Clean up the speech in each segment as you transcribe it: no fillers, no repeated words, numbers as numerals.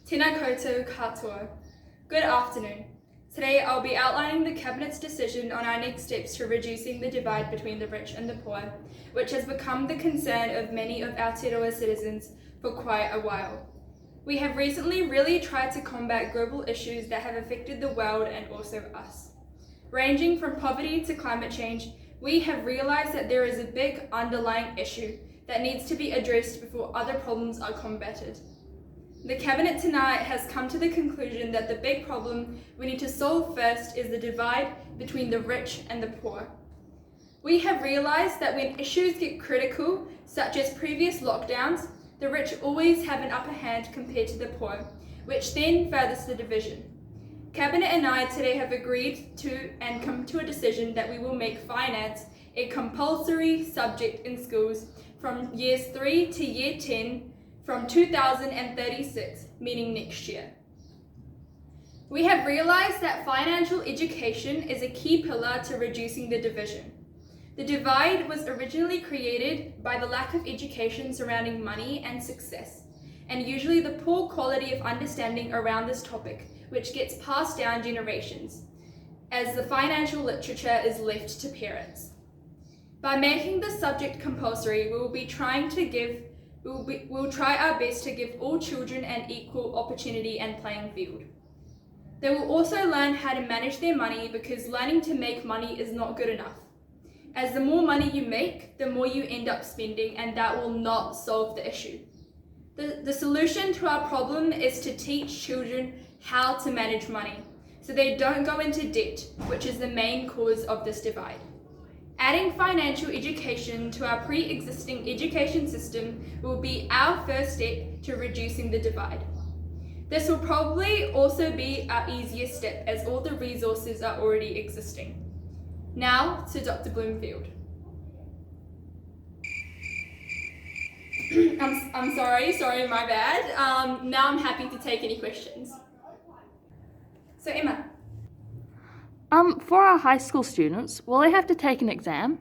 Tēnā koutou katoa. Good afternoon. Today I'll be outlining the Cabinet's decision on our next steps to reducing the divide between the rich and the poor, which has become the concern of many of Aotearoa citizens for quite a while. We have recently really tried to combat global issues that have affected the world and also us. Ranging from poverty to climate change, we have realised that there is a big underlying issue that needs to be addressed before other problems are combated. The Cabinet tonight has come to the conclusion that the big problem we need to solve first is the divide between the rich and the poor. We have realised that when issues get critical, such as previous lockdowns, the rich always have an upper hand compared to the poor, which then furthers the division. Cabinet and I today have agreed to and come to a decision that we will make finance a compulsory subject in schools from years 3 to year 10 from 2036, meaning next year. We have realised that financial education is a key pillar to reducing the division. The divide was originally created by the lack of education surrounding money and success, and usually the poor quality of understanding around this topic, which gets passed down generations, as the financial literature is left to parents. By making the subject compulsory, we'll try our best to give all children an equal opportunity and playing field. They will also learn how to manage their money, because learning to make money is not good enough. As the more money you make, the more you end up spending, and that will not solve the issue. The solution to our problem is to teach children how to manage money, so they don't go into debt, which is the main cause of this divide. Adding financial education to our pre-existing education system will be our first step to reducing the divide. This will probably also be our easiest step, as all the resources are already existing. Now to Dr. Bloomfield. I'm sorry, my bad. Now I'm happy to take any questions. So Emma. For our high school students, will they have to take an exam?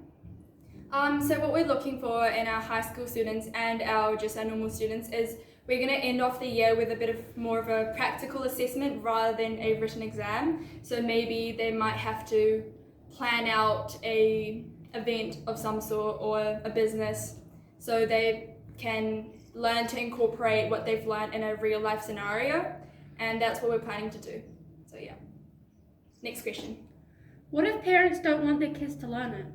So what we're looking for in our high school students and our normal students is we're going to end off the year with a bit of more of a practical assessment rather than a written exam. So maybe they might have to plan out a event of some sort or a business, so they can learn to incorporate what they've learned in a real life scenario, and that's what we're planning to do. So yeah. Next question. What if parents don't want their kids to learn it?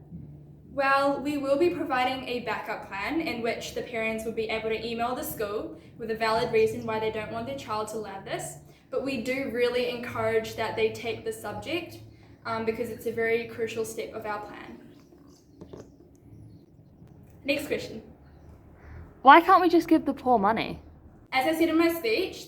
Well, we will be providing a backup plan in which the parents will be able to email the school with a valid reason why they don't want their child to learn this. But we do really encourage that they take the subject because it's a very crucial step of our plan. Next question. Why can't we just give the poor money? As I said in my speech,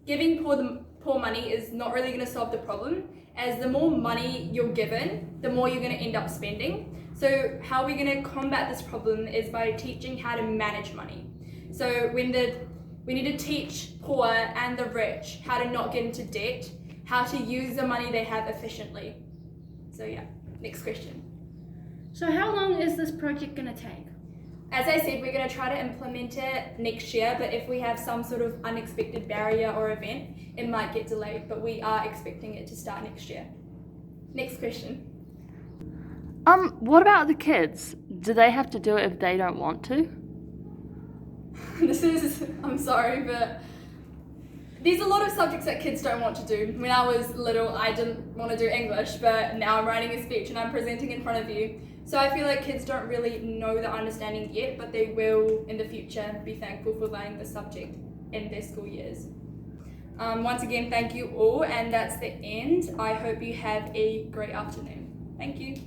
giving poor money is not really going to solve the problem, as the more money you're given, the more you're going to end up spending. So how we're going to combat this problem is by teaching how to manage money. So we need to teach poor and the rich how to not get into debt, how to use the money they have efficiently. So yeah, next question. So how long is this project going to take? As I said, we're going to try to implement it next year, but if we have some sort of unexpected barrier or event, it might get delayed, but we are expecting it to start next year. Next question. What about the kids? Do they have to do it if they don't want to? I'm sorry, but there's a lot of subjects that kids don't want to do. When I was little, I didn't want to do English, but now I'm writing a speech and I'm presenting in front of you. So I feel like kids don't really know the understanding yet, but they will in the future be thankful for learning the subject in their school years. Once again, thank you all, and that's the end. I hope you have a great afternoon. Thank you.